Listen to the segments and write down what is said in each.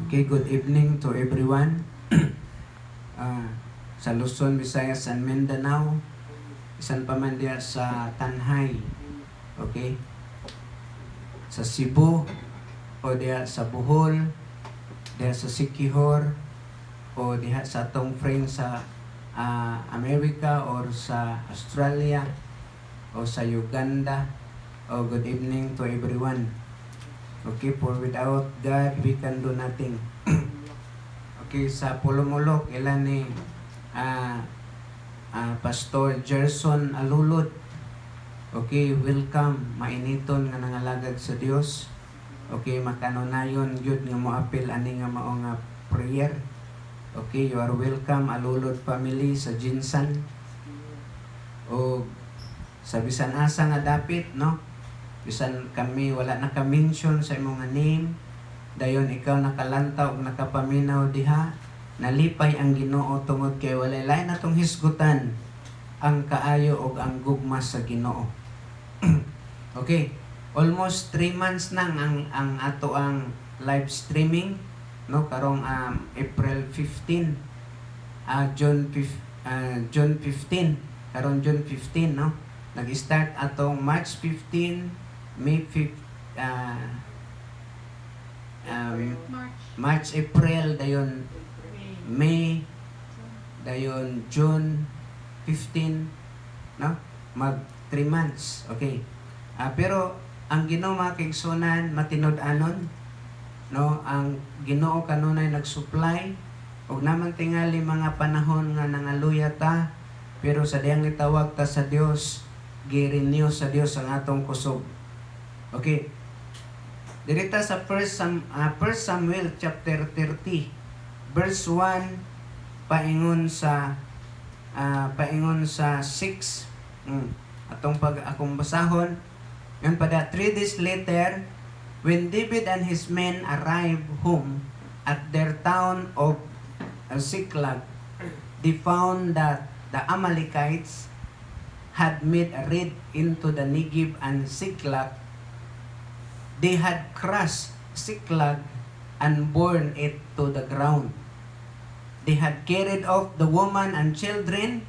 Okay, good evening to everyone. Sa Luzon, Visayas, and Mindanao, isan pa man diya sa Tanhay, okay? Sa Cebu, o diya sa Bohol, diya sa Siquijor, o diya sa atong friends sa America or sa Australia, o sa Uganda, o good evening to everyone. Okay, for without God, we can do nothing. Okay, sa Pulumulok, ilan ni Pastor Gerson Alulod. Okay, welcome. Mainiton nga nangalagad sa Dios. Okay, makanunayon yun nga mo apil ani nga mao nga prayer. Okay, you are welcome Alulod family sa Jinsan. O sa bisan asa nga dapit, no? Bisan kami wala naka-mention sa imong nga name, dayon ikaw nakalantaw ug nakapaminaw diha, nalipay ang Ginoo tungod kay walay lain natong hisgutan ang kaayo ug ang gugma sa Ginoo. Okay, almost 3 months nang ang ato ang live streaming, no, karong April 15, June 15, karon June 15, no. Nag-start atong March 15, March, April, dayon May, dayon June 15, no? Mag 3 months, okay. Pero ang Ginoo mga kaigsunan matinud-anon, no? Ang Ginoo kanunay nag-supply ug naman tingali mga panahon nga nangaluya ta, pero sa diyang itawag ta sa Dios, gi-renew sa Dios ang atong kusog. Okay. Dirita sa 1 Samuel chapter 30 verse 1 paingon sa 6. Atong akong basahon. Yan pada 3 days later, when David and his men arrived home at their town of Ziklag, they found that the Amalekites had made a raid into the Negev and Ziklag. They had crushed Ziklag and burned it to the ground. They had carried off the woman and children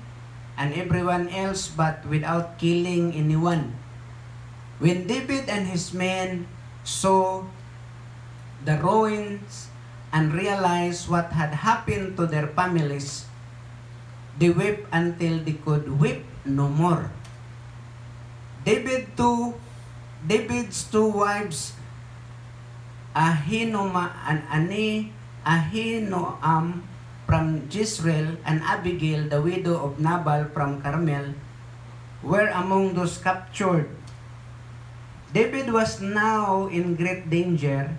and everyone else, but without killing anyone. When David and his men saw the ruins and realized what had happened to their families, they wept until they could weep no more. David's two wives, Ahinoam from Jezreel and Abigail, the widow of Nabal from Carmel, were among those captured. David was now in great danger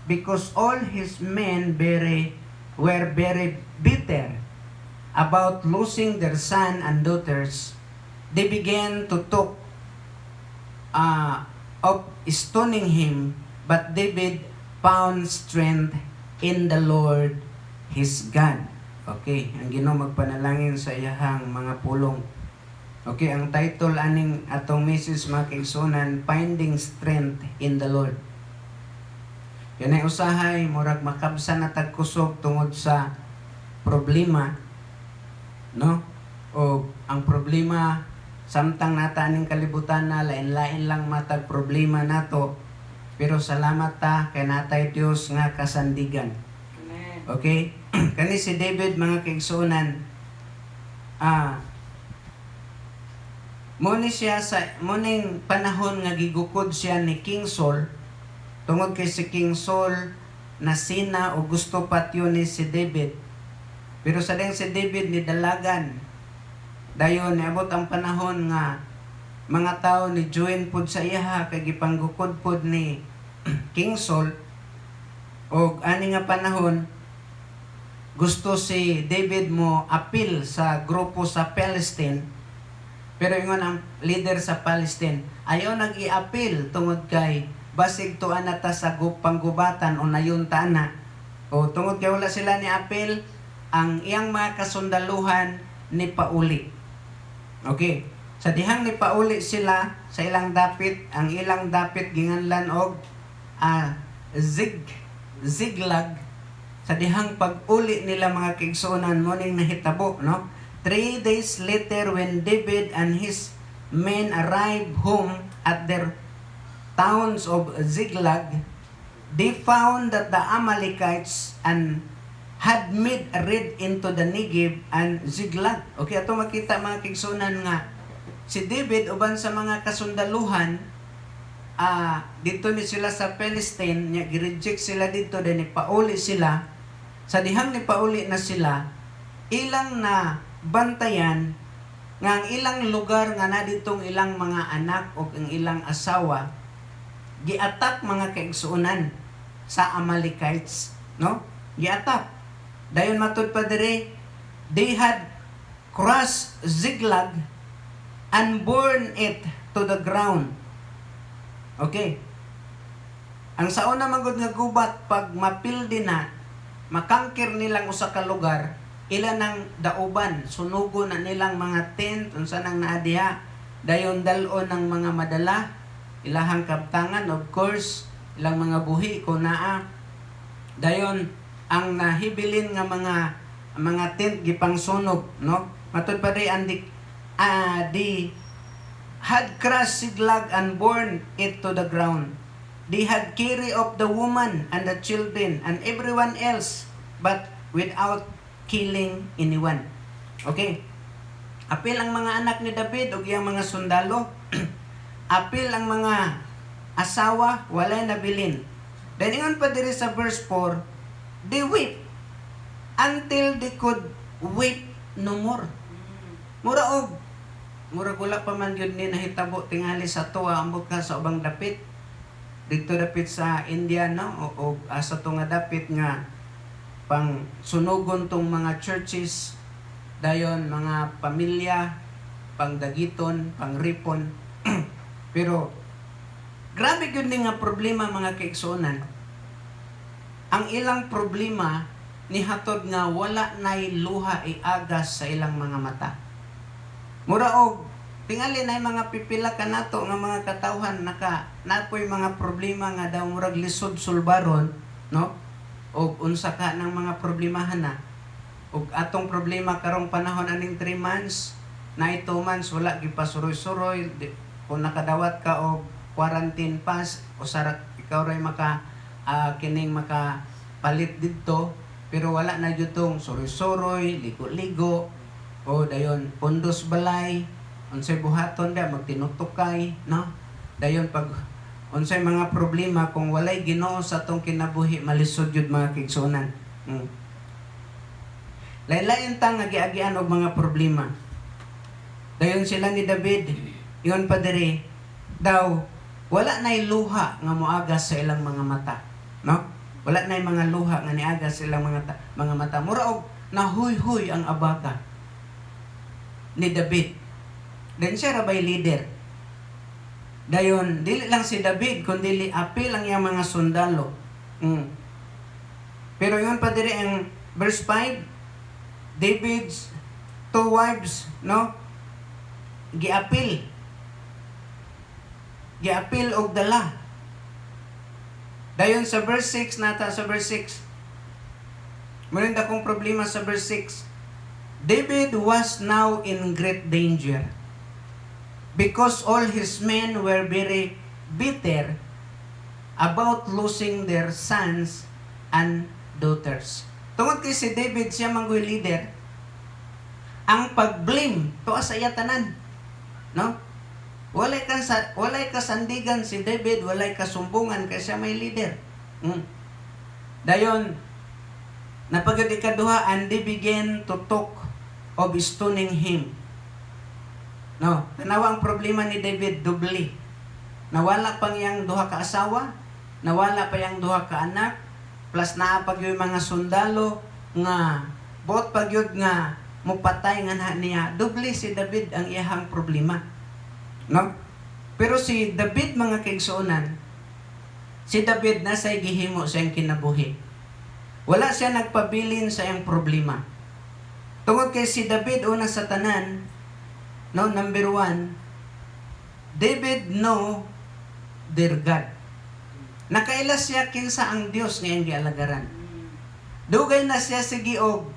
because all his men were very bitter about losing their son and daughters. They began to talk of stoning him, but David found strength in the Lord his God. Okay, ang Ginoo magpanalangin sa iyahang mga pulong. Okay, ang title aning atong message mga kaigsunan, Finding Strength in the Lord. Yan ay usahay, murag makabsa na tagkusog tungod sa problema, no? O ang problema, samtang nata aning kalibutan na, lain-lain lang matag problema nato, pero salamat ta kay natay Dios nga kasandigan. Amen. Okay? Kani si David mga kaigsunan, muning panahon nga gigukod siya ni King Saul, tungod kay si King Saul nasina o gusto patyon ni si David. Pero sa ding si David ni dalagan, dayon niabot ang panahon nga mga tao ni join pod sa iya kay gipanggukod pod ni King Saul. Og ani nga panahon gusto si David mo appeal sa grupo sa Palestine, pero ingon ang leader sa Palestine ayaw nag-i-appeal tungod kay basig tuan nata sa panggubatan o nayunta na, o tungod kay wala sila ni appeal, ang iyang mga kasundaluhan ni pauli. Okay, sa dihang ni pauli sila sa ilang dapit, ang ilang dapit ginganlan og Ziklag, Sa dihang pag-uli nila mga kaigsuonan mo ning nahitabo, no? 3 days later, when David and his men arrived home at their towns of Ziklag, they found that the Amalekites had made a raid into the Negev and Ziklag. Okay, ato makita mga kaigsuonan nga si David uban sa mga kasundaluhan, dito ni sila sa Palestine, niya gi-reject sila dito, then ipauli sila. Sa dihang ni pauli na sila, ilang na bantayan nga ang ilang lugar nga na ditong ilang mga anak o ang ilang asawa giatak mga kaigsuonan sa Amalekites, no? Giatak. Dayon matud pa dire, they had crushed Ziklag and borne it to the ground. Okay. Ang sauna magud nga gubat pag mapildi na, makangkir nilang usa ka lugar, ilan ang dauban, sunugo na nilang mga tent unsa nang naa diha, dayon dalon ng mga madala, ilahang kaptangan, of course, ilang mga buhi ko naa. Dayon ang nahibilin nga mga tent gipang sunog, no? Matud pa ri andik they had crushed Ziklag and borne it to the ground. They had carried off the woman and the children and everyone else, but without killing anyone. Okay. Apil ang mga anak ni David ug iyang mga sundalo. Apil ang mga asawa, walay nabilin. Then ingon pa diri sa verse 4, they weep until they could weep no more. Mura wala pa man yun ni nahitabo tingali sa tuwa ambot ka sa ubang dapit. Dito dapit sa India, no? O sa tunga dapit nga pang sunugon tong mga churches, dayon mga pamilya, pang dagiton, pang ripon. Pero grabe gyud ni nga problema mga kaigsuonan. Ang ilang problema ni hatod nga wala nay luha iagas sa ilang mga mata. Mura og tingali nay mga pipila kanato nga mga katawhan napoy mga problema nga daw murag lisod sulbaron, no? Og unsa ka ng mga problemahan na. Og atong problema karong panahon aning 3 months, na 2 months wala gipasuroy-suroy, kung nakadawat ka og quarantine pass o sarak ikaw ray kining makapalit didto, pero wala na jutong suroy-suroy, ligo-ligo, o dayon pundos balay, unsay buhaton da magtinutukay, no? Dayon pag unsay mga problema kung walay Ginoo sa atong kinabuhi, malisod jud mga kaigsuonan. Lain-lain tang agi-agian og mga problema. Dayon sila ni David, iyon pa diri daw wala nay luha nga moagas sa ilang mga mata, no? Wala nay mga luha nga niagas sa ilang mga mata. Mura og nahuy-huy ang abaka ni David. Then siya rabay leader. Dayon dili lang si David kundi apil ang iyang mga sundalo. Pero yun pa diri ang verse 5, David's 2 wives, no? Giapil og dala. Dayon sa verse 6 nata, sa verse 6. Meron akong problema sa verse 6. David was now in great danger because all his men were very bitter about losing their sons and daughters. Tungod kay si David, siya manggoy leader, ang pag-blame to sa iya tanan, no? Walay kasandigan si David, walay kasumbungan kay siya may leader. Dayon napagad ikaduha, and they began to talk of stoning him. No, tanawa ang problema ni David dubli. Nawala pang yang duha ka asawa, nawala pa yang duha ka anak, plus naapag yung mga sundalo nga bot pagyud nga mupatay nga niya. Dubli si David ang iyahang problema. No? Pero si David mga kaigsuonan, si David nasa gihimo sa iyang kinabuhi. Wala siya nagpabilin sa iyang problema. Tungod kay si David una sa tanan, no, number 1, David know their God. Nakaila siya kinsa ang Dios nga iyang gialagaran. Dugay na siya sige og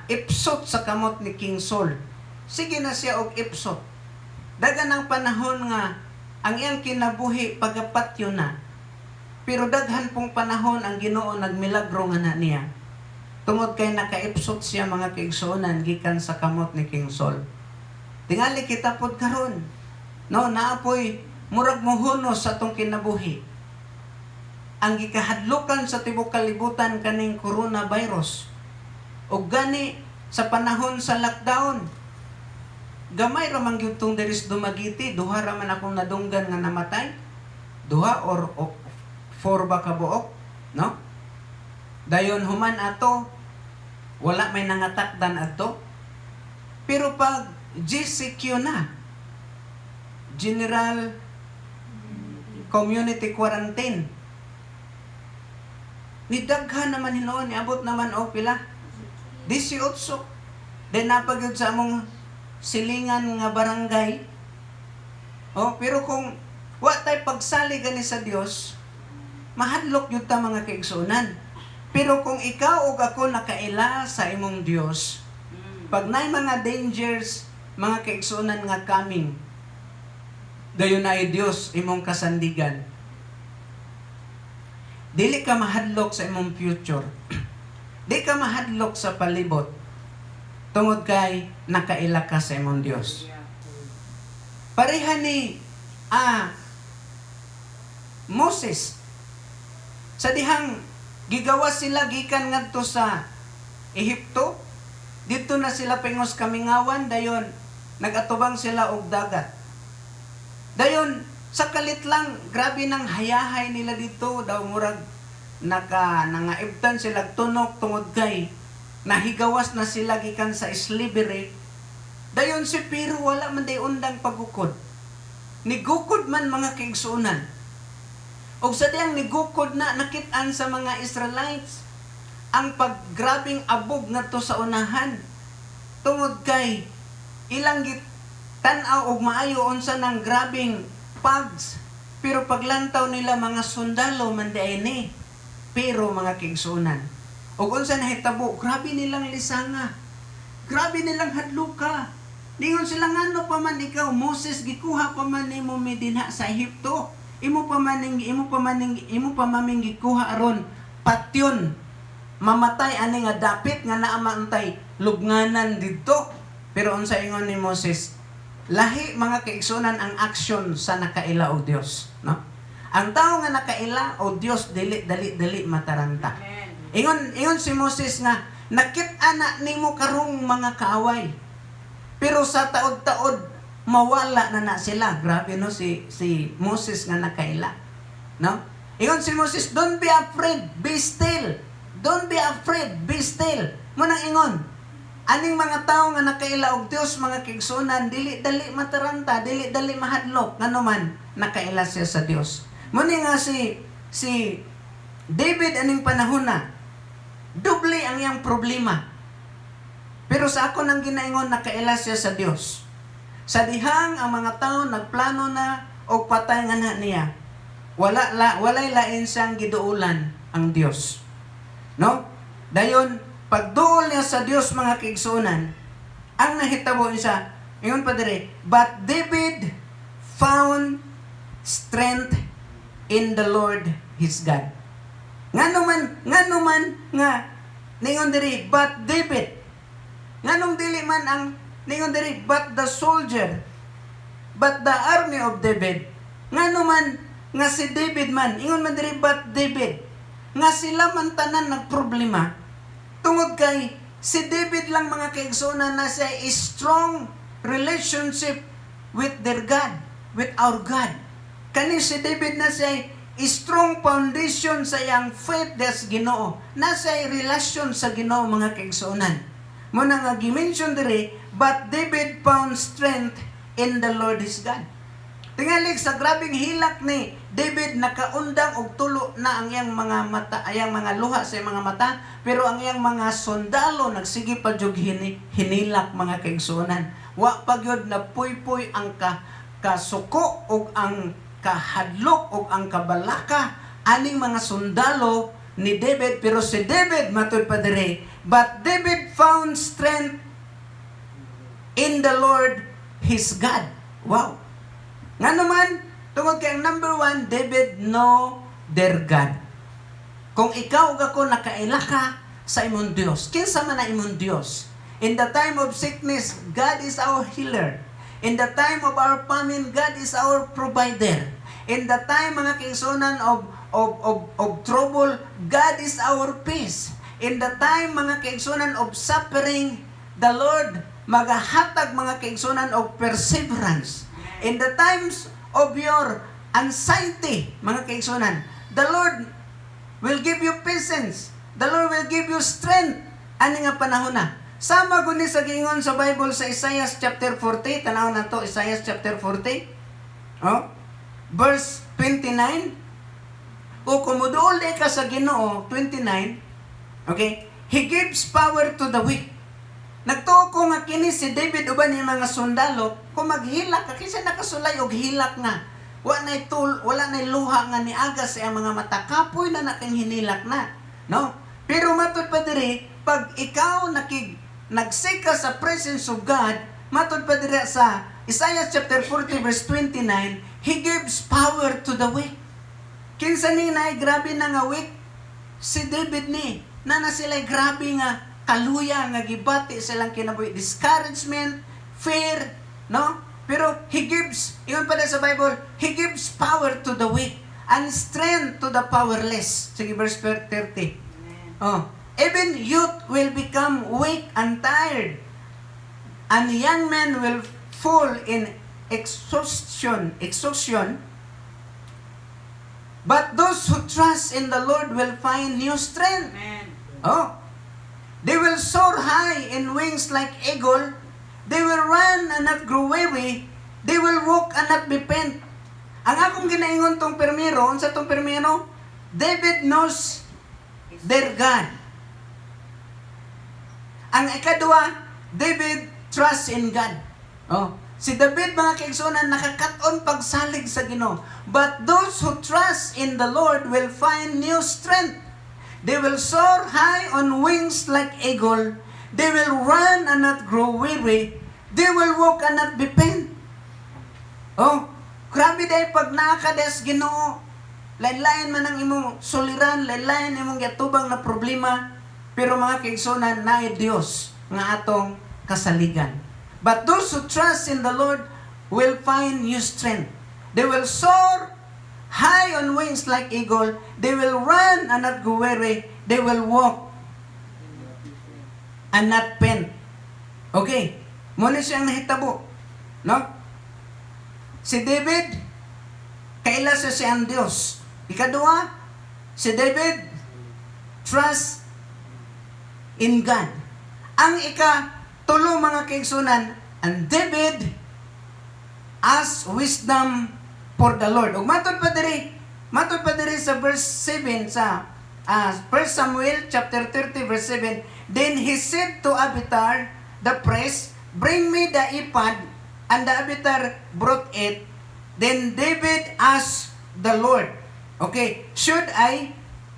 ipsot sa kamot ni King Saul. Sige na siya og ipsot. Dagan ang panahon nga ang iyang kinabuhi pagapatyo na. Pero daghan pong panahon ang Ginoo nagmilagro nga na niya. Tungod kay nakaipsot siya mga kaigsuonan gikan sa kamot ni King Saul. Tingali kita pod karon. No, naapoy murag mohunos sa atong kinabuhi. Ang gikahadlukan sa tibuok kalibutan kaning coronavirus. O gani sa panahon sa lockdown. Gamay ra man gyud tong diris dumagiti, duha ra man akong nadunggan nga namatay. Duha or 4 ba ka buok, no? Dayon human ato wala may nangatakdan adto. Pero pag GCQ na, General Community Quarantine, nidaghan naman hinuon, niabot naman o pila 18. Then napagyud sa among silingan nga barangay. Pero kung wa tay pagsali gani sa Dios, mahadlok yun ta mga kaigsunan. Pero kung ikaw o ako nakaila sa imong Dios, pag nay mga dangers, mga kaigsunan nga coming, dayon ay Dios imong kasandigan. Dili ka mahadlok sa imong future. Di ka mahadlok sa palibot. Tungod kay nakaila ka sa imong Dios. Pareha ni Moses. Sa dihang gigawas sila gikan ngadto sa Ehipto, dito na sila pingos kamingawan, dayon nagatubang sila og dagat. Dayon sa kalit lang, grabe nang hayahay nila dito, daw murag nangaibtan sila tunok tungod kay nahigawas na sila gikan sa slavery. Dayon si Pero wala man day undang pagukod. Nigukod man mga kaigsuonan. Og sa diyang nigukod na nakit-an sa mga Israelites ang paggrabing abog ngadto sa unahan. Tungod kay ilang tan-aw og maayo unsa nang grabing pags. Pero paglantaw nila mga sundalo man di ni. Pero mga kaigsuonan, og unsa nahitabo, grabe nilang lisanga. Grabe nilang hadluka. Ningon sila ngano pa man ikaw Moses gikuha pa man nimo dinha sa Ehipto. Imo pa maming gikuha aron patyon. Mamatay ani nga dapit nga naa maantay lubnganan didto. Pero unsa ingon ni Moses? Lahi mga kaigsuonan ang aksyon sa nakaila og Dios, no? Ang tao nga nakaila o Dios dili mataranta. Ingon si Moses nga nakit-ana nimo karong mga kaaway. Pero sa taod-taod mawala na sila. Grabe no si Moses nga nakaila. No? Ingon si Moses, don't be afraid, be still. Don't be afraid, be still. Munang ingon, aning mga tao nga nakaila og Dios mga kaigsuonan dili mataranta, dili mahadlok ngano man nakaila siya sa Dios. Muni nga si David aning panahon na doble ang iyang problema. Pero sa ako nang ginaingon nakaila siya sa Dios. Sa dihang ang mga tao nagplano na og patay nga na niya. Walay lain siyang giduulan ang Dios. No? Dayon pagduol niya sa Dios mga kaigsuonan, ang nahitabo isa, ingon pa dire, but David found strength in the Lord his God. Ngano man nga ningon diri but David. Nganong dili man ang ningon diri but the soldier, but the army of David. Ngano man nga si David man ingon man diri but David. Nga sila man tanan nagproblema. Tungod kay si David lang mga kaigsuonan na siya strong relationship with their God, with our God. Kani si David na siya strong foundation sa iyang faith des Ginoo. Nasa relasyon sa Ginoo mga kaigsuonan. Muna nga gimension diri, but David found strength in the Lord his God. Tingalig sa grabing hilak ni David nakaundang og tulo na ang iyang mga mata, ayang mga luha sa mga mata, pero ang iyang mga sundalo nagsige pa jud hinilak mga kaigsuonan. Wa pa gyud na puy-puy ang kasuko og ang kahadlok og ang kabalaka aning mga sundalo ni David, pero si David matud pa diri, but David found strength in the Lord his God. Wow. Nga naman, tungod kay ang number 1, David know their God. Kung ikaw ug ako nakaila ka sa imong Dios, kinsa man na imong Dios? In the time of sickness, God is our healer. In the time of our famine, God is our provider. In the time mga kaigsunan of trouble, God is our peace. In the time mga kaigsunan of suffering, the Lord magahatag mga kaigsunan of perseverance. In the times of your anxiety, mga kaigsunan, the Lord will give you patience. The Lord will give you strength. Ani nga panahon na. Sama guni sa gingon sa Bible sa Isaiah chapter 40. Tanaw na to, Isaiah chapter 40. Oh, verse 29. O kumuduol ka sa Ginoo, 29. Okay? He gives power to the weak. Nagtuo ko nga kini si David uban ni mga sundalo, kung maghilak ka, kasi nakasulay og hilak nga. Wala na luha nga niaga sa mga mata. Kapoy na nakang hinilak na. No? Pero matod pa diri, pag ikaw nagsika sa presence of God, matod pa diri sa Isaiah chapter 40 verse 29, He gives power to the weak. Kinsa ni na grabe na nga weak? Si David ni. Na sila'y grabe nga kaluya nga gibati silang kinabuhi. Discouragement, fear, no? Pero He gives, yun pala sa Bible, He gives power to the weak and strength to the powerless. Sige, verse 30. Oh, even youth will become weak and tired, and young men will fall in exhaustion. But those who trust in the Lord will find new strength. Amen. Oh, they will soar high in wings like eagle. They will run and not grow weary. They will walk and not be faint. Ang akong ginaingon tong permiro, unsa tong permiro? David knows their God. Ang ikadua, David trusts in God. Oh, si David mga kaigsunan nakakaton pagsalig sa Ginoo. But those who trust in the Lord will find new strength. They will soar high on wings like eagle. They will run and not grow weary. They will walk and not be faint. Oh, grabe dahil pag nakakades Ginoo, lain-lain man ang imong suliran, lain-lain imong yatubang na problema, pero mga kaigsunan na Dios nga atong kasaligan. But those who trust in the Lord will find new strength. They will soar high on wings like eagle. They will run and not go weary. They will walk and not faint. Okay. Muna siyang nahitabo. No? Si David, kaila sa siyang Diyos. Ikadua, si David, trust in God. Ang ikatulo mga kaigsunan, and David ask wisdom for the Lord. Ug matod pa diri sa verse 7 sa 1 Samuel chapter 30 verse 7, then he said to Abiathar the priest, bring me the ephod, and the Abiathar brought it. Then David asked the Lord, okay, should I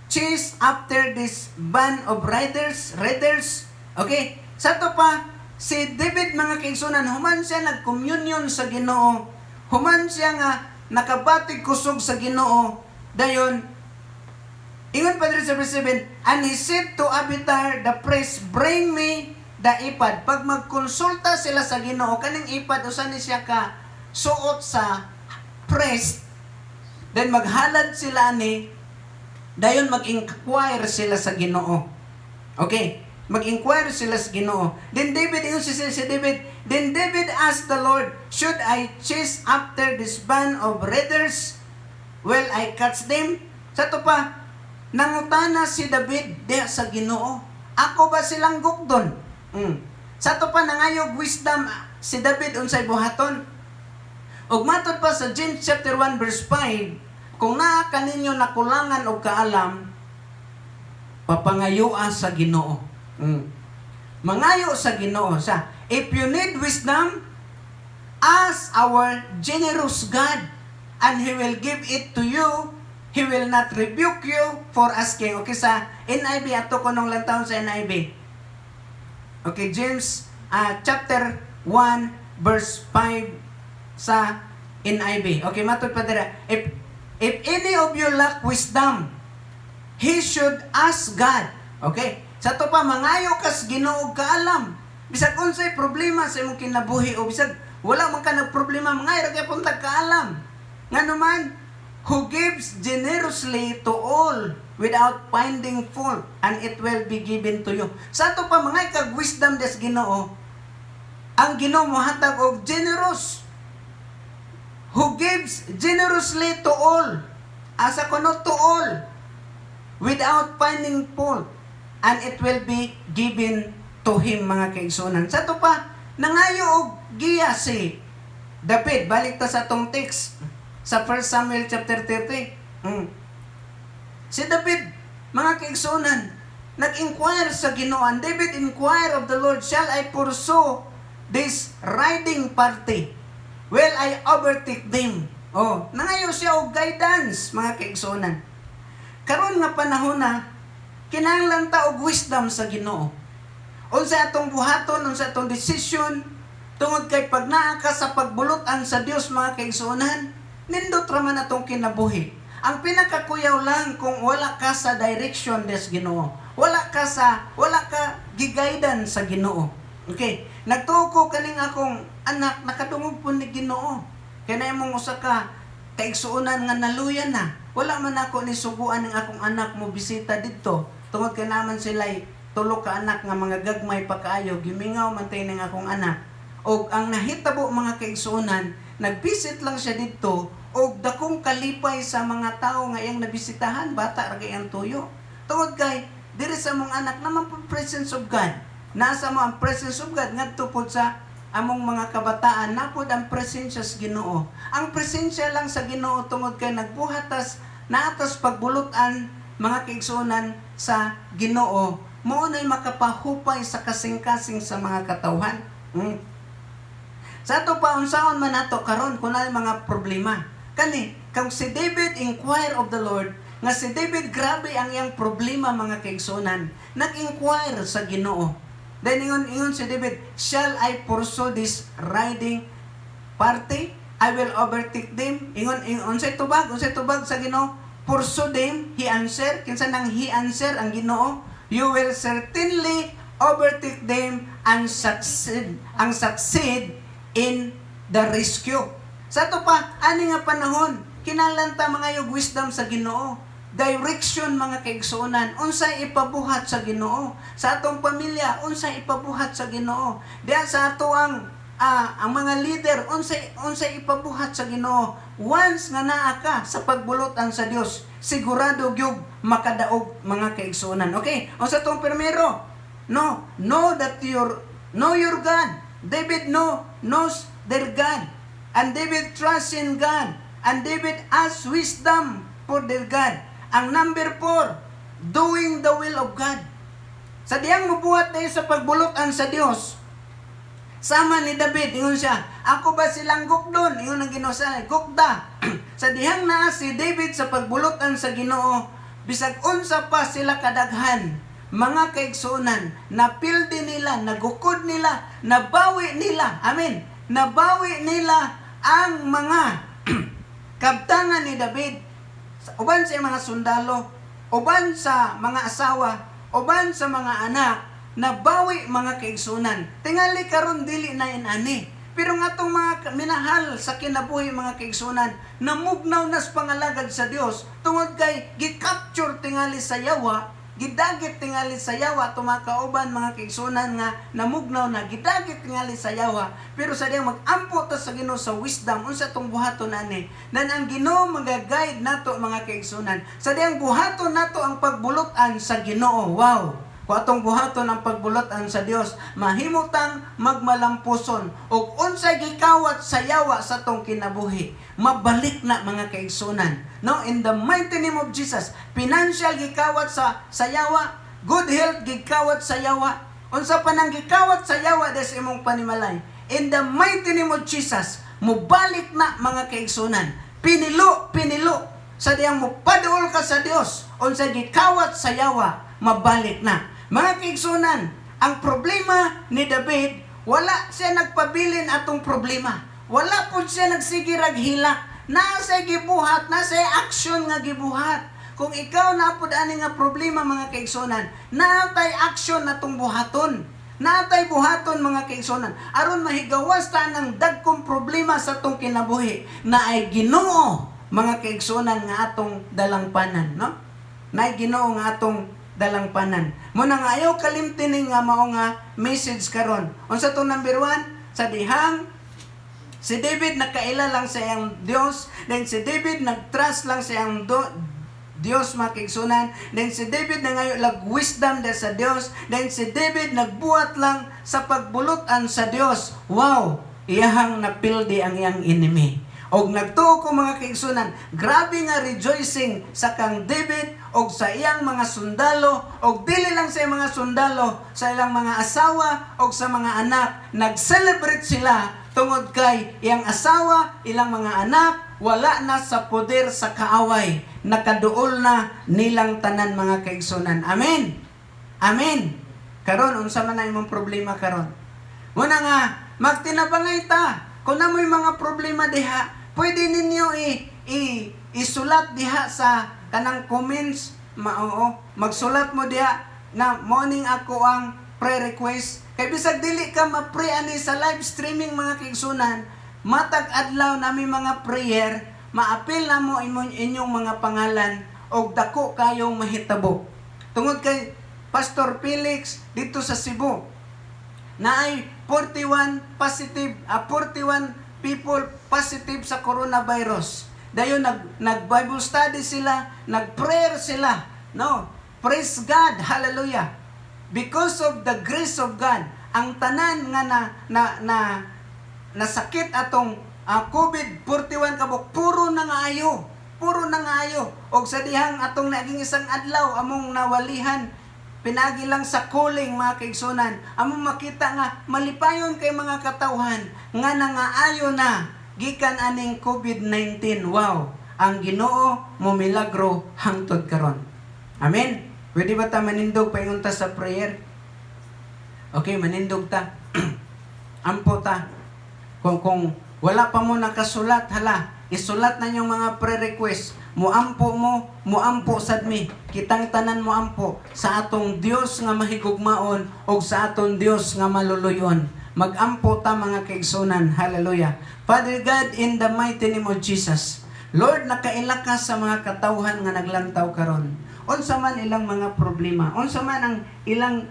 chase after this band of riders? Okay, sa to pa, si David mga kaigsunan, human siya nag-communion sa Ginoo, human siya nga nakabatig kusog sa Ginoo, dayon, ingon pa rin sa verse 7, and he said to Abiathar the priest, bring me the ephod. Pag magkonsulta sila sa Ginoo, kaning ephod, usan ni siya ka suot sa priest, then maghalad sila ni, dayon mag-inquire sila sa Ginoo. Okay, mag-inquire sila sa Ginoo. Then David asked the Lord, should I chase after this band of raiders? Will I catch them? Sa to pa, nangutana si David diha sa Ginoo, ako ba silang gukdon? Sa to pa, nangayog wisdom si David unsay buhaton. Ug matod pa sa James chapter 1 verse 5, kung naa kaninyo nakulangan og kaalam, papangayua sa Ginoo. Mangayo sa Ginoo sa. If you need wisdom, ask our generous God, and He will give it to you. He will not rebuke you for asking. Okay, sa NIV, ato ko nung lantawon sa NIV. Okay, James chapter 1, verse 5 sa NIV. Okay, matod pa dira. If any of you lack wisdom, he should ask God. Okay? Sa to pa, mangayo kas Ginoo kaalam. Bisag unsay problema sa imong kinabuhi o bisag wala man ka nagproblema, mangayo kay puntag kaalam. Nganuman, who gives generously to all without finding fault, and it will be given to you. Sa to pa, mangay kag wisdom des Ginoo. Ang Ginoo mohatag og generous. Who gives generously to all. Asa ko no, to all. Without finding fault. And it will be given to him, mga kaigsunan. Sa to pa, nangayo og giya si David. Balik ta sa tong text. Sa 1 Samuel chapter 30. Si David, mga kaigsunan, nag-inquire sa Ginoo. David inquire of the Lord, shall I pursue this riding party? Will I overtake them? Oh, nangayo siya og guidance, mga kaigsunan. Karon nga panahon na, kinahanglan ta og wisdom sa Ginoo. Unsa atong buhaton, unsa atong decision, tungod kay pag naa ka sa pagbulutan sa Dios, mga kaigsunan, nindot ra man atong kinabuhi. Ang pinakakuyaw lang kung wala ka sa direction des Ginoo. Wala ka gigaidan sa Ginoo. Okay, nagtuo ko kaning akong anak, nakadungog po ni Ginoo. Kaya na imong usa ka kaigsuonan nga naluyan na. Wala man ako ni suguan ng akong anak mo bisita dito. Tungod kay naman sila'y tulo ka anak nga mga gagmay pa kaayo, gimingaw man tayo ng akong anak. Og ang nahitabo, mga kaigsuonan, nagbisit lang siya dito, og dakong kalipay sa mga tao nga iyang nabisitahan, bata ra kay ang tuyo. Tungod kay diri sa mong anak naman po presence of God. Nasa mo ang presence of God ngadto pod sa among mga kabataan, napod ang presensya sa Ginoo. Ang presensya lang sa Ginoo tungod kay nagbuhatas naatas pagbulutan, mga kaigsuonan, sa Ginoo. Mao nay makapahupay sa kasing-kasing sa mga katawhan. Sa ato pa unsaon man nato karon kunay mga problema. Kani kung si David inquire of the Lord, nga si David grabe ang iyang problema, mga kaigsuonan, nag-inquire sa Ginoo. Then ingon si David, shall I pursue this riding party? I will overtake them. Ingon unsay tubag sa Ginoo? Pursue them, he answer. Kinsa nang he answer ang Ginoo? You will certainly overtake them and succeed in the rescue. Sa to pa, ani nga panahon, kinahanglan ta mga yung wisdom sa Ginoo. Direction, mga kaigsuonan, unsay ipabuhat sa Ginoo. Sa atong pamilya, unsay ipabuhat sa Ginoo. Diya sa ato ang mga leader, unsay ipabuhat sa Ginoo. Once nga naa ka sa pagbulutan sa Dios, sigurado gyud makadaog, mga kaigsuonan. Okay? Unsa tong primero? Know your God. David knows their God. And David trusts in God. And David asks wisdom for their God. Ang number 4, doing the will of God. Sa diyang mubuhat tayo sa pagbulutan sa Dios, sama ni David, ingon siya, ako ba silang gukdon? Ingon ang Ginoo sa gukda. Sa dihang naa si David sa pagbulutan sa Ginoo, bisag unsa pa sila kadaghan, mga kaigsuonan, napildi nila, nagukod nila, nabawi nila, amen, nabawi nila ang mga kabtangan ni David, uban sa mga sundalo, uban sa mga asawa, uban sa mga anak, nabawi, mga kaigsuonan. Tingali karon dili na inani. Pero nga itong mga minahal sa kinabuhi, mga kaigsuonan, namugnaw nas pangalagad sa Dios tungod kay gi-capture tingali sa yawa, gidagit tingali sa yawa, tumakauban, mga kaigsuonan, nga namugnaw na gidagit tingali sa yawa. Pero sa diyang mag-ampo ta sa Ginoo sa wisdom, unsa tong buhaton ani, nan ang Ginoo magaguide nato, mga kaigsuonan. Sa diyang buhaton nato ang pagbulutan sa Ginoo. Wow! Kung atong buhaton ang pagbulotan sa Dios, mahimutang magmalampuson ug unsay gikawat sa yawa sa tong kinabuhi, mabalik na, mga kaigsuonan. No, in the mighty name of Jesus, financial gikawat sa yawa, good health gikawat sa yawa, unsa pa nang gikawat sa yawa des imong panimalay. In the mighty name of Jesus, mubalik na, mga kaigsuonan. Pinilo sa diyang mo paduol ka sa Dios, unsa gikawat sa yawa, mabalik na. Mga kaigsunan, ang problema ni David, wala siya nagpabilin atong problema. Wala po siya nagsigirag hilak. Nasa gibuhat, nasa action nga gibuhat. Kung ikaw napud ani nga problema mga kaigsunan, natay action natong buhaton. Natay buhaton mga kaigsunan. Aron mahigawas ta ng dagkong problema sa atong kinabuhi na ay Ginoo mga kaigsunan nga atong dalangpanan, no? Na ay Ginoo nga atong dalangpanan. Muna nga ayaw kalimtinin nga mao nga message karon. Unsa to number 1? Sa dihang si David nakaila lang sa iyang Dios, then si David nagtrust lang sa iyang Dios mga kaigsunan, then si David nangayo lag wisdom da sa Dios, then si David nagbuhat lang sa pagbulutan sa Dios. Wow, iyahang napildi ang iyang enemy. Og nagtuo ko mga kaigsunan, grabe nga rejoicing sa kang David og sa iyang mga sundalo, og dili lang sa iyang mga sundalo, sa ilang mga asawa og sa mga anak. Nag-celebrate sila tungod kay iyang asawa, ilang mga anak, wala na sa poder sa kaaway. Nakaduol na nilang tanan mga kaigsunan. Amen. Amen. Karon unsa man ang imong problema karon? Muna nga magtinabangay ta. Kung namoy mga problema diha, pwede ninyo isulat diha sa kanang comments. Magsulat mo diha na morning ako ang prayer request. Kay bisag dili ka ma-pray ani sa live streaming mga kaigsunan, matag adlaw nami mga prayer, maapil na mo inyong mga pangalan og dako kayong mahitabo. Tungod kay Pastor Felix dito sa Cebu, na ay 41 people positive sa coronavirus. Dayon nag-Bible study sila, nag-prayer sila. No, praise God, hallelujah. Because of the grace of God, ang tanan nga na sakit atong COVID-41 kabuk puro na nga ayo. Puro na nga ayo. Og sa dihang atong naging isang adlaw among nawalihan, pinagi lang sa calling mga kaigsunan, among makita nga malipayon kay mga katawhan nga nangaayo na gikan aning COVID-19. Wow, ang Ginoo mo milagro hangtod karon. Amen. Pwede ba ta manindog paingon ta sa prayer? Okay, manindog ta. Ampo ta. Kung wala pa mo nakasulat, hala, isulat na yung mga prayer request. Muampo sad mi. Kitang tanan muampo sa atong Dios nga mahigugmaon o sa atong Dios nga maluluyon. Magampo ta mga kaigsunan. Hallelujah. Father God, in the mighty name of Jesus, Lord, nakaila ka sa mga katawhan nga naglantaw karon. Unsa man ilang mga problema, unsa man ang ilang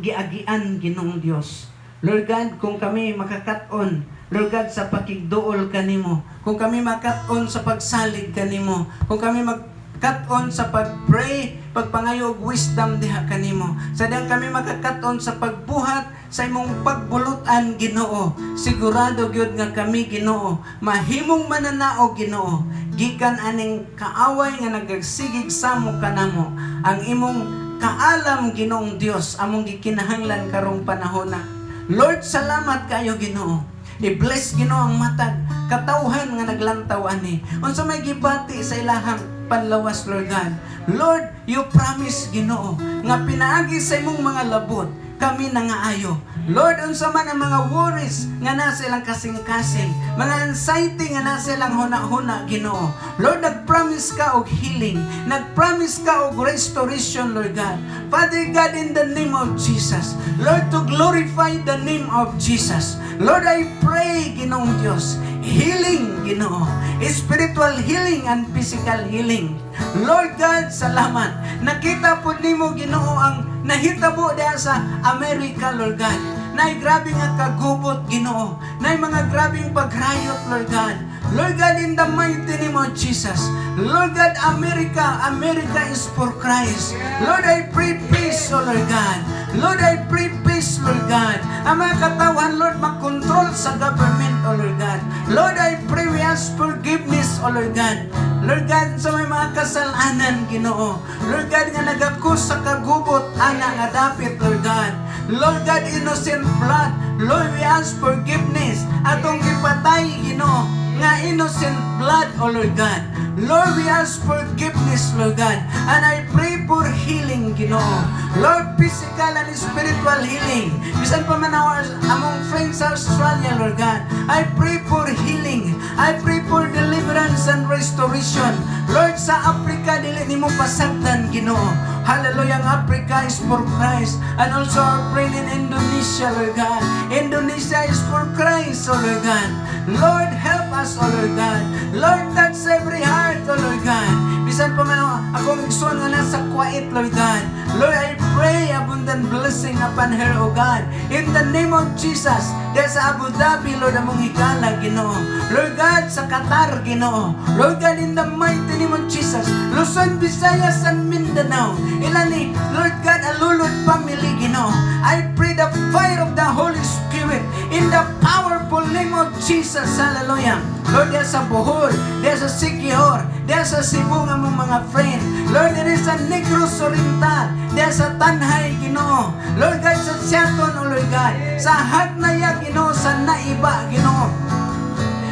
giagian Ginoong Dios. Lord God, kung kami makakat-on, Lord God, sa pakigduol kanimo, kung kami makat-on sa pagsalig kanimo, kung kami magkat-on sa pag-pray, pagpangayo og wisdom diha kanimo, sadang kami makakat-on sa pagbuhat sa imong pagbulutan Ginoo, sigurado gyud nga kami Ginoo mahimong mananao Ginoo gikan aning kaaway nga nagagsigig samo kanamo. Ang imong kaalam Ginoong Dios among gikinahanglan karong panahon na. Lord, salamat kayo Ginoo. I-bless Ginoo ang matag katawhan nga naglantaw ani. Unsa may gibati sa ilahang panlawas, Lord God. Lord, you promise Ginoo nga pinaagi sa imong mga labot kami nangaayo. Lord, unsa man ang mga worries nga nasa ilang kasing-kasing, mga anxiety nga nasa ilang huna-huna Ginoo. Lord, nag-promise ka og healing, nag-promise ka og restoration, Lord God. Father God, in the name of Jesus, Lord, to glorify the name of Jesus, Lord, I pray Ginoong Dios, healing Ginoo, spiritual healing and physical healing. Lord God, salamat. Nakita po nimo Ginoo ang nahitabo diha sa Amerika, Lord God. Nay grabe nga kagubot Ginoo. Nay mga grabing pagrayot, Lord God. Lord God, in the mighty name of Jesus. Lord God, America is for Christ. Lord, I pray peace, oh Lord God. Lord, I pray peace, Lord God. Ang mga katawan, Lord, mag-control sa government, oh Lord God. Lord, I pray we ask forgiveness, oh Lord God. Lord God, sa may mga kasalanan, Ginoo. Lord God, nga nagakus sa kagubot, ana nga dapit, Lord God. Lord God, innocent blood. Lord, we ask forgiveness. Atong ipatay, Ginoo. nga innocent blood, O Lord God. Lord, we ask forgiveness, Lord God. And I pray for healing, Ginoo. Lord, physical and spiritual healing. Bisan pa man among friends sa Australia, Lord God. I pray for healing. I pray for deliverance and restoration. Lord, sa Africa, dili nimo pasagdan, Ginoo. Hallelujah, ang Africa is for Christ. And also our friend in Indonesia, Lord God. Indonesia is for Christ, O Lord God. Lord, help us, O Lord God. Lord, touch every heart, O Lord God. Bisan pa man akong igsoon nga nasa quiet, Lord God. Lord, I pray abundant blessing upon her, O God. In the name of Jesus, dahil sa Abu Dhabi, Lord, among higala, Ginoo. Lord God, sa Qatar, Ginoo. Lord God, in the mighty name of Jesus. Luzon, Visayas, and Mindanao. Ilani, Lord God, Alulod family, Ginoo. I pray the fire of the Holy Spirit in the powerful name of Jesus. Hallelujah. Lord, diya sa Bohol, diya sa Siquijor, diya sa Cebu nga mong mga friend. Lord, diya sa Negros Oriental, diya sa Tanhay, Ginoo. Lord God, sa Seaton, O Lord God. Sa Hagnaya, Ginoo, sa Naiba, Ginoo.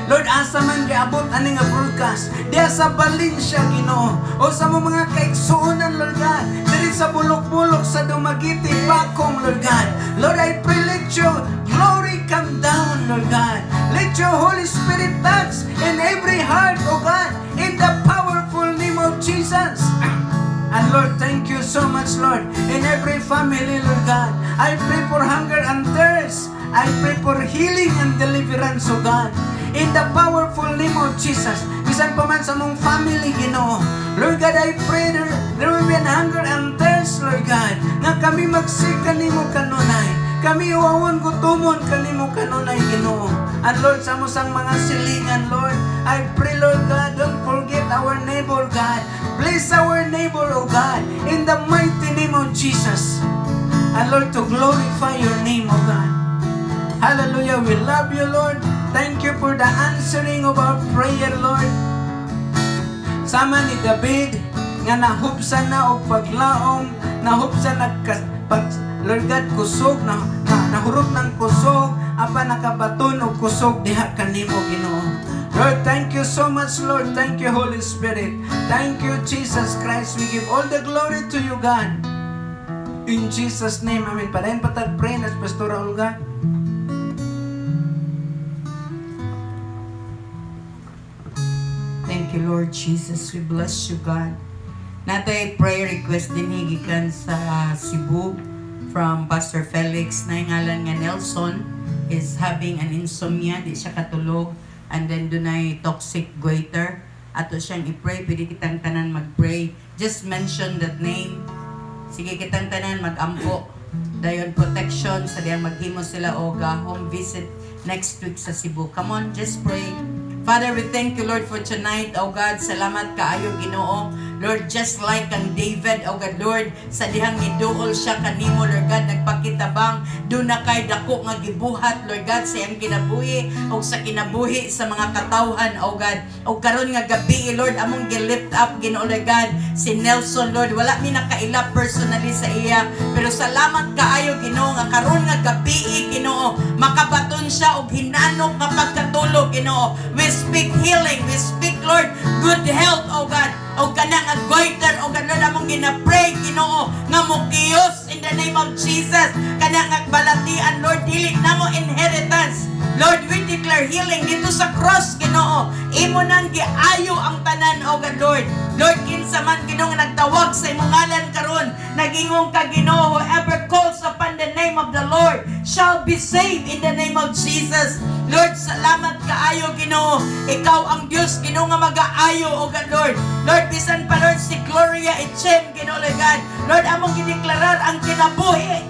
Lord, asa man giabot ani nga broadcast diya sa Valencia, Ginoo, o sa mga kaigsuonan, Lord God, diri sa bulok-bulok sa Dumaguete, Bacong, Lord God. Lord, I pray, let your glory come down, Lord God. Let your Holy Spirit touch in every heart, O God, in the powerful name of Jesus. And Lord, thank you so much, Lord, in every family, Lord God. I pray for hunger and thirst. I pray for healing and deliverance, O God. In the powerful name of Jesus. Bisan pa man sa mong family, Ginoo. Lord God, I pray there will be an hunger and thirst, Lord God, nga kami magsig kanimo kanunay. Kami uawon gutumon kanimo kanunay, Ginoo. And Lord, sa musang mga silingan, Lord, I pray, Lord God, don't forget our neighbor, God. Bless our neighbor, O God, in the mighty name of Jesus. And Lord, to glorify your name, O God. Hallelujah, we love you, Lord. Thank you for the answering of our prayer, Lord. Sama ni David, nga nahupsan na og paglaom, nahupsan Lord God, kusog, nahurot ng kusog, apa nakabaton og kusog diha kanimo, Ginoo. Lord, thank you so much, Lord. Thank you, Holy Spirit. Thank you, Jesus Christ. We give all the glory to you, God. In Jesus' name, amen. Padayon patag-pray as Pastora Olga. Thank you, Lord Jesus. We bless you, God. Natay prayer request din higikan sa Cebu from Pastor Felix na ngalan nga Nelson is having an insomnia, di siya katulog, and then dunay toxic goiter. Ato siyang i-pray, pwede kitang tanan mag-pray. Just mention that name. Sige kitang tanan mag-ampo. Dayon protection sa diyang maghimo sila o home visit next week sa Cebu. Come on, just pray. Father, we thank you, Lord, for tonight. Oh God, salamat kaayo, Ginoo. Lord, just like ang David, oh God, Lord, sa dihang giduol siya kanimo, Lord God, nagpakitabang, doon na kay dako nga gibuhat, Lord God, sa iyang kinabuhi, o sa kinabuhi sa mga katawhan, oh God. O karon nga gabi, Lord, among gi-lift up, Ginoo, Lord God, si Nelson, Lord, wala mi nakaila personally sa iya, pero salamat kaayo, Ginoo, nga karon nga gabi, Ginoo, makabaton siya og hinanok nga pagkatulog, Ginoo. We speak healing, we speak, Lord, good health, oh God, o kana nga goiter, o God, Lord, among ginapray, Ginoo, nga mukiyos in the name of Jesus, kana nga balatian, Lord, dili na mo inheritance. Lord, we declare healing dito sa cross, Ginoo. Imo nang giayo ang tanan, o God, Lord. Lord, kinsa man, Ginoo, nga nagtawag sa imong ngalan karon, nagingong ka, Ginoo, whoever calls upon the name of the Lord shall be saved in the name of Jesus. Lord, salamat kaayo, Ginoo. Ikaw ang Diyos, Ginoo, nga mag-aayo, o God, Lord. Lord, bisan pa, Lord, si Gloria Echem, Ginoo, Lord God. Lord, among gideklarar ang kinabuhi.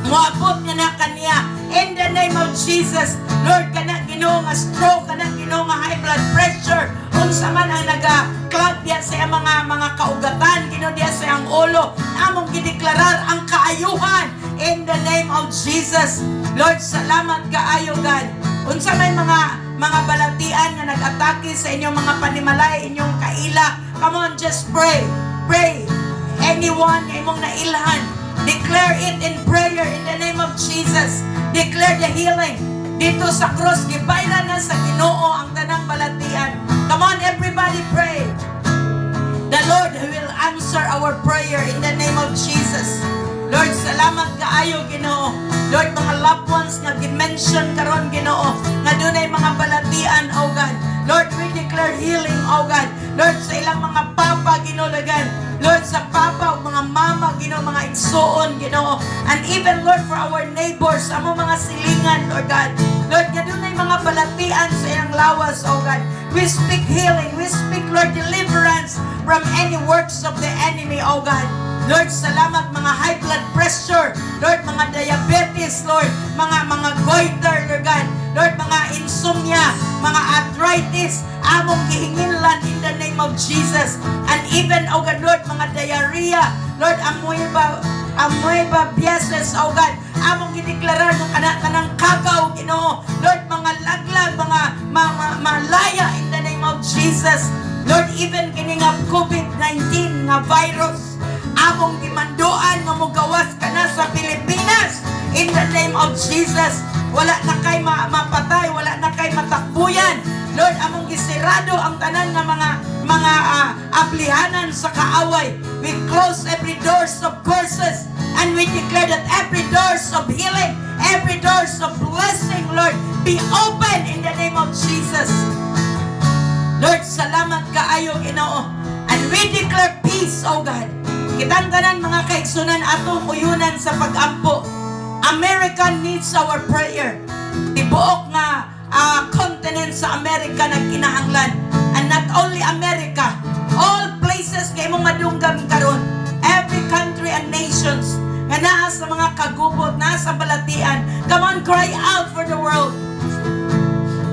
Muabot nga na kaniya. In the name of Jesus, Lord, kana Ginoo nga stroke, kana Ginoo nga high blood pressure, unsa man ang naga-clot diya sa mga kaugatan, Ginoo diya sa ang ulo, among gideklarar ang kaayuhan in the name of Jesus. Lord, salamat kaayo, God. Unsa may mga balatian nga nag-atake sa inyong mga panimalay, inyong kaila, come on, just pray. Pray. Anyone imong nailhan, declare it in prayer in the name of Jesus. Declare the healing. Dito sa cross, gibayran na sa Ginoo ang tanang balatian. Come on, everybody pray. The Lord will answer our prayer in the name of Jesus. Lord, salamat kaayo, Ginoo. Lord, mga loved ones nga dimension karon, Ginoo, nga dunay mga balatian, oh God. Lord, we declare healing, oh God. Lord, sa ilang mga papa, Ginoo, lagan. Lord, sa papa, mga mama, Ginoo, mga igsoon, Ginoo. And even, Lord, for our neighbors, amo mga silingan, Lord God. Lord, nga dunay mga balatian sa ilang lawas, oh God. We speak healing. We speak, Lord, deliverance from any works of the enemy, oh God. Lord, salamat mga high blood pressure. Lord, mga diabetes, Lord, mga goiter, Lord God. Lord, mga insomnia, mga arthritis, among gihinginlan in the name of Jesus. And even, oh God, Lord, mga diarrhea, Lord, amoy ba biases, oh God, among gideklarar ng anak ng kagaw, Ginoo. Lord, mga laglag, mga malaya in the name of Jesus. Lord, even kining COVID-19 nga virus, among gimanduan nga mogawas ka na sa Pilipinas in the name of Jesus. Wala na kay mapatay, wala na kay matakbuyan. Lord, among gisirado ang tanan nga mga aplihanan sa kaaway. We close every doors of curses and we declare that every doors of healing, every doors of blessing, Lord, be open in the name of Jesus. Lord, salamat kaayo, Ginoo. And we declare peace, oh God. Kitang tanan mga kaigsunan atong uyunan sa pag-ampo. America needs our prayer. Tibuok nga continent sa America nagkinahanglan. And not only America, all places kay mong madunggan karon. Every country and nations nga naa sa mga kagubot, naa sa balatian. Come on, cry out for the world.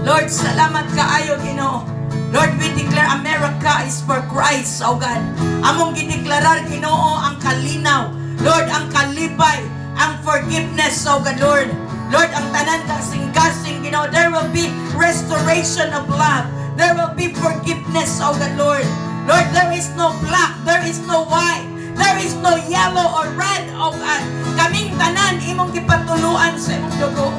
Lord, salamat kaayo, Ginoo. Lord, we declare America is for Christ, oh God. Among gideklarar, Ginoo, ang kalinaw. Lord, ang kalipay, ang forgiveness, oh God, Lord. Lord, ang tanan kasing-kasing, Ginoo, there will be restoration of love. There will be forgiveness, oh God, Lord. Lord, there is no black, there is no white, there is no yellow or red, oh God. Kaming tanan, imong gipatuluan sa imong dugo.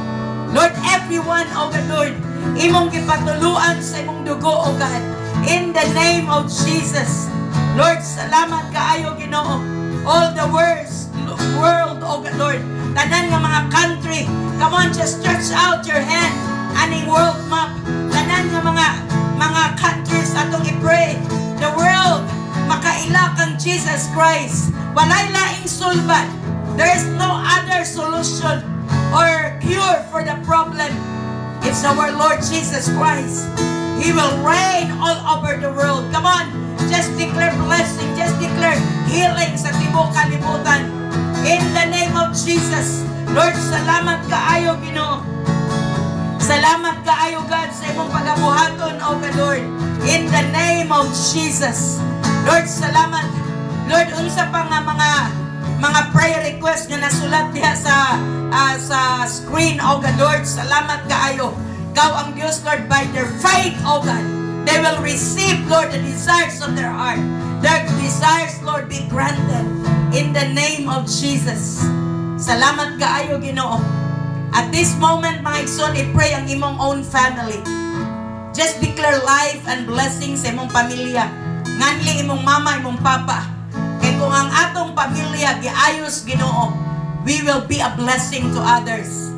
Lord, everyone, oh God, Lord, imong gipatuluan sa imong dugo, oh God. In the name of Jesus. Lord, salamat kaayo, Ginoo. All the world, oh God, Lord. Tanan nga mga country. Come on, just stretch out your hand. Aning world map. Tanan nga mga countries atong i-pray. The world, makaila kang Jesus Christ. Walay laing sulban. There is no other solution or cure for the problem. It's our Lord Jesus Christ. He will reign all over the world. Come on, just declare blessing, just declare healing sa tibok kalibutan. In the name of Jesus. Lord, salamat kaayo, Ginoo. Salamat kaayo, God, sa imong pagabuhaton, O God, Lord. In the name of Jesus. Lord, salamat. Lord, unsa pa nga mga prayer request nga nasulat diha sa screen, O God, Lord. Salamat kaayo. Ikaw ang Diyos, Lord, by their faith, O God, they will receive, Lord, the desires of their heart. Their desires, Lord, be granted in the name of Jesus. Salamat kaayo, Ginoo. At this moment, mga igsoon, i-pray ang imong own family. Just declare life and blessing sa imong pamilya. Nganli imong mama, imong papa. Kaya kung ang atong pamilya giayos, Ginoo, we will be a blessing to others.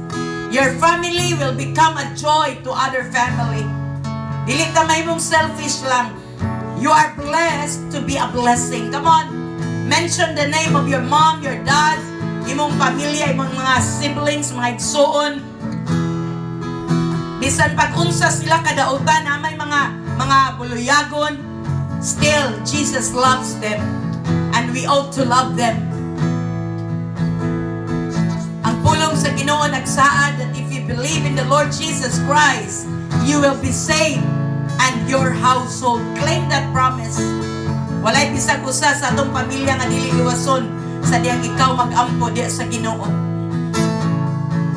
Your family will become a joy to other family. Dili ka mahimong selfish lang. You are blessed to be a blessing. Come on. Mention the name of your mom, your dad, imong pamilya, imong mga siblings, mga igsoon. Bisan pag-unsa sila kadautan na may mga buluyagon, still Jesus loves them and we ought to love them. Ang pulong sa Ginoo nagsaad that if you believe in the Lord Jesus Christ, you will be saved and your household. Claim that promise. Walay bisag usa sa atong pamilya nga dili iwason sa diyang ikaw mag-ampo diya sa Ginoo.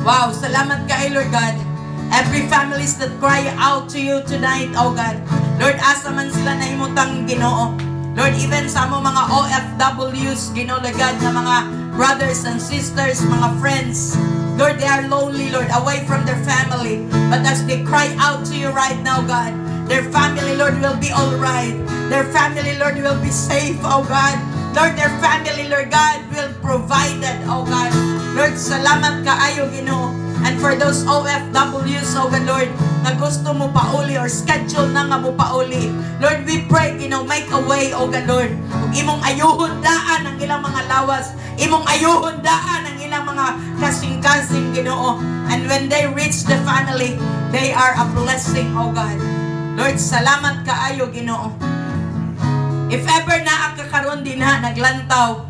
Wow, salamat kay Lord God. Every families that cry out to you tonight, oh God. Lord, asa man sila nahimutang Ginoo. Lord, even sa mo mga OFWs, Ginoo God, na mga brothers and sisters, mga friends. Lord, they are lonely, Lord, away from their family. But as they cry out to you right now, God, their family, Lord, will be all right. Their family, Lord, will be safe, oh God. Lord, their family, Lord God, will provide it, oh God. Lord, salamat kaayo, Ginoo. And for those OFWs, oh God, Lord, na gusto mo pauli or schedule na nga mo pauli, Lord, we pray, make a way, oh God, Lord. Kung imong ayuhon daan ang ilang mga lawas, imong ayuhon daan ang ilang mga kasing-kasing, Ginoo. And when they reach the family, they are a blessing, oh God. Lord, salamat kaayo, Ginoo. If ever na kakaroon din ha, naglantaw,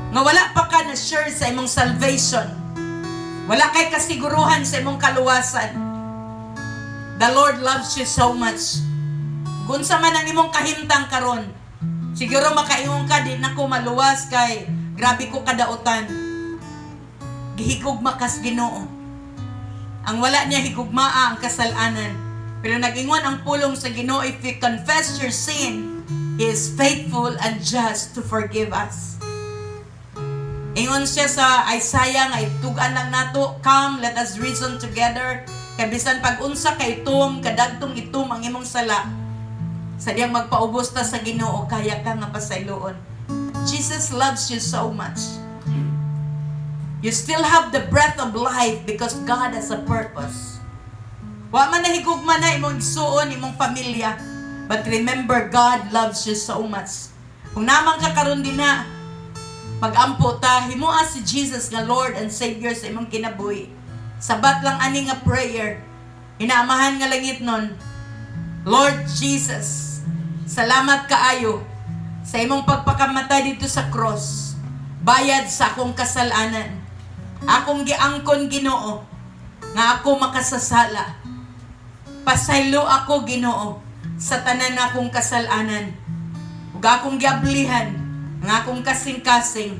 nga wala pa ka na sure sa imong salvation, wala kay kasiguruhan sa imong kaluwasan, the Lord loves you so much. Kung sa man ang imong kahimtang karon, siguro makaingon ka, di na ko maluwas kay grabe ko kadautan. Gihigugma kas Ginoo. Ang wala niya higugmaa ang kasalanan. Pero nag-ingon ang pulong sa Ginoo, if you confess your sin, He is faithful and just to forgive us. Ingon siya sa Isaiah nga itugan lang nato, come, let us reason together. Kay bisan pag-unsa kay itom, kadagtong itom ang imong sala. Sa diyang magpaubos ta sa Ginoo, kaya ka nga pasayloon. Jesus loves you so much. You still have the breath of life because God has a purpose. Wa man nahigugma na imong igsuon, imong pamilya. But remember, God loves you so much. Kung naman ka karon din na, mag-ampo ta, himuha si Jesus nga Lord and Savior sa imong kinabuhi. Sabat lang ani nga prayer. Inaamahan nga langit nun, Lord Jesus, salamat kaayo sa imong pagpakamatay dito sa cross. Bayad sa akong kasalanan. Akong giangkon, Ginoo, nga ako makasasala. Pasaylo ako, Ginoo, sa tanan akong kasalanan. Ug akong giablihan nga akong kasing-kasing.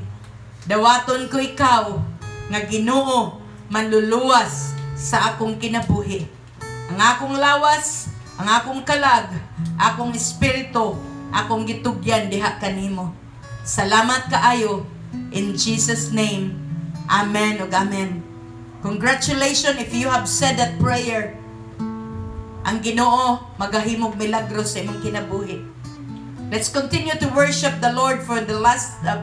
Dawaton ko ikaw nga Ginoo manluluwas sa akong kinabuhi. Ang akong lawas, ang akong kalag, akong espiritu, akong gitugyan diha kanimo. Salamat kaayo in Jesus name. Amen ug amen. Congratulations if you have said that prayer. Ang Ginoo magahimog milagro sa imong kinabuhi. Let's continue to worship the Lord for the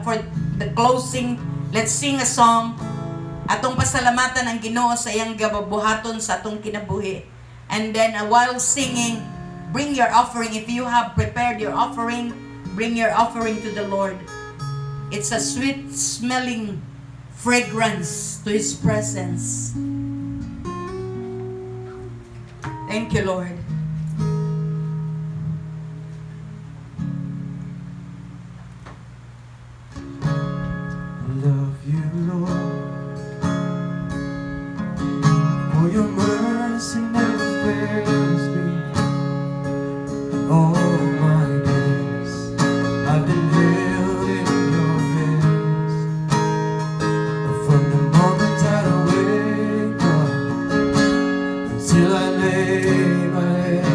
for the closing. Let's sing a song. Atong pasalamatan ang Ginoo sa iyang gababuhaton sa atong kinabuhi. And then while singing, bring your offering. If you have prepared your offering, bring your offering to the Lord. It's a sweet smelling fragrance to His presence. Thank you, Lord. Love you, Lord, for your mercy never fails me. All my days I've been held in your hands. From the moment that I wake up till I lay my head,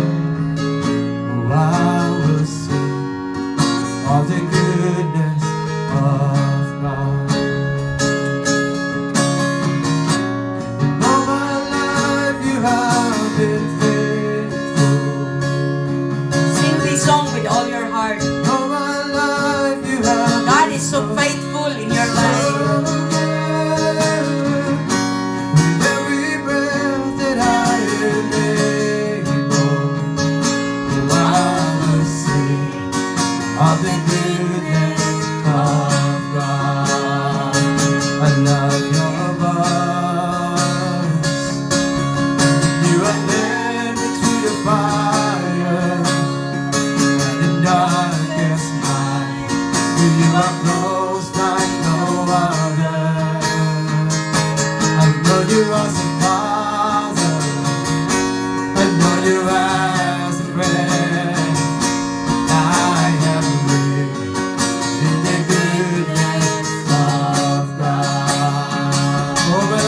oh, I will sing of the goodness of God. And all my life you have been faithful. Sing this song with all your heart. All my life you have God is so faithful in your life. with every breath that I am able, oh, I will sing of the goodness of God. I love your voice. You have led me to the fire and in darkest night. You are close like no other. I know you as a father. I know you as a friend. I have lived in the goodness of God. Oh, but I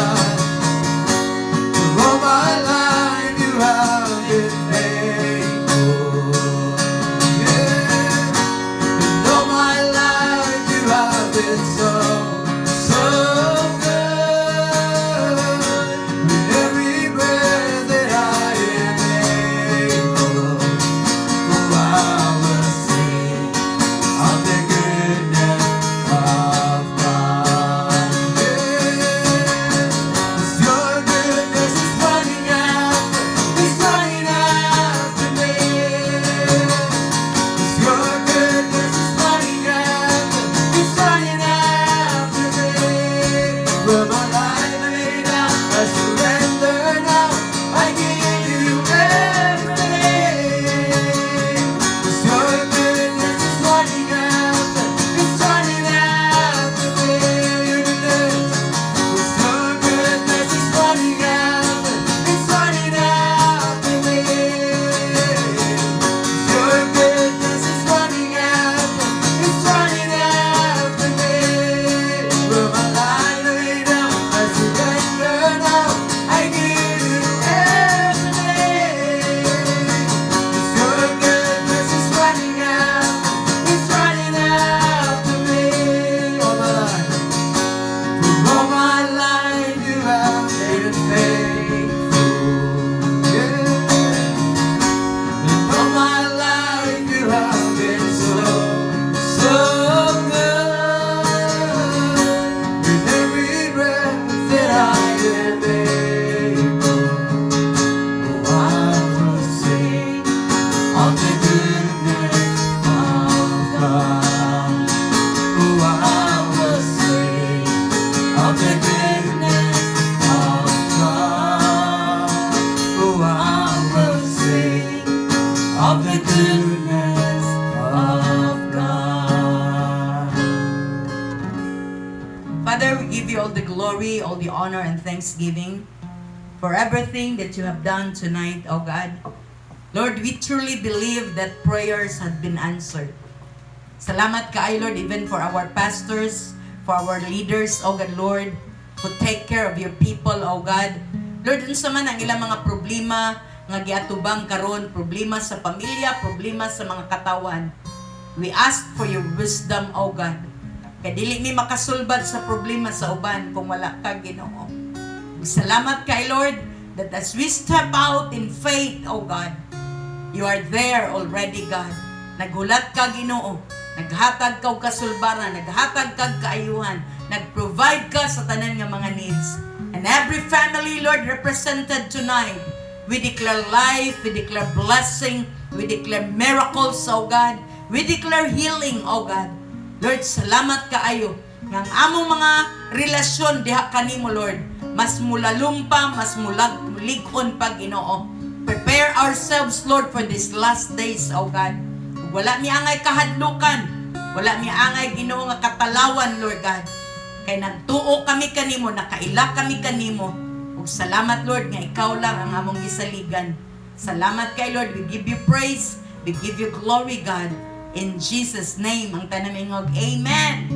of the goodness of God. Oh, I will sing of the goodness of God. Father, we give you all the glory, all the honor, and thanksgiving for everything that you have done tonight, oh God. Lord, we truly believe that prayers have been answered. Salamat kaayo, Lord, even for our pastors, for our leaders, oh God, Lord, who take care of your people, oh God. Lord, unsa man ang ilang mga problema nga giatubang karon, problema sa pamilya, problema sa mga katawan. We ask for your wisdom, oh God. Kaya dili mi makasulbad sa problema sa uban kung wala ka, Ginoo. Salamat kay Lord that as we step out in faith, oh God, you are there already, God. Naghulat ka, Ginoo. Naghatag ka og kasulbaran, naghatag ka kaayuhan, nag-provide ka sa tanan nga mga needs. And every family, Lord, represented tonight, we declare life, we declare blessing, we declare miracles, oh God. We declare healing, oh God. Lord, salamat kaayo ng among mga relasyon diha kanimo, Lord. Mas mulalumpa, mas mulig-on pag Ginoo. Prepare ourselves, Lord, for these last days, oh God. Wala mi angay kahadlukan, wala mi angay Ginoo nga katalawan, Lord God. Kay nagtuo kami kanimo, nakaila kami kanimo. Ug salamat, Lord, nga ikaw lang ang among gisaligan. Salamat kay Lord, we give you praise, we give you glory, God. In Jesus' name, ang tanamingog, Amen.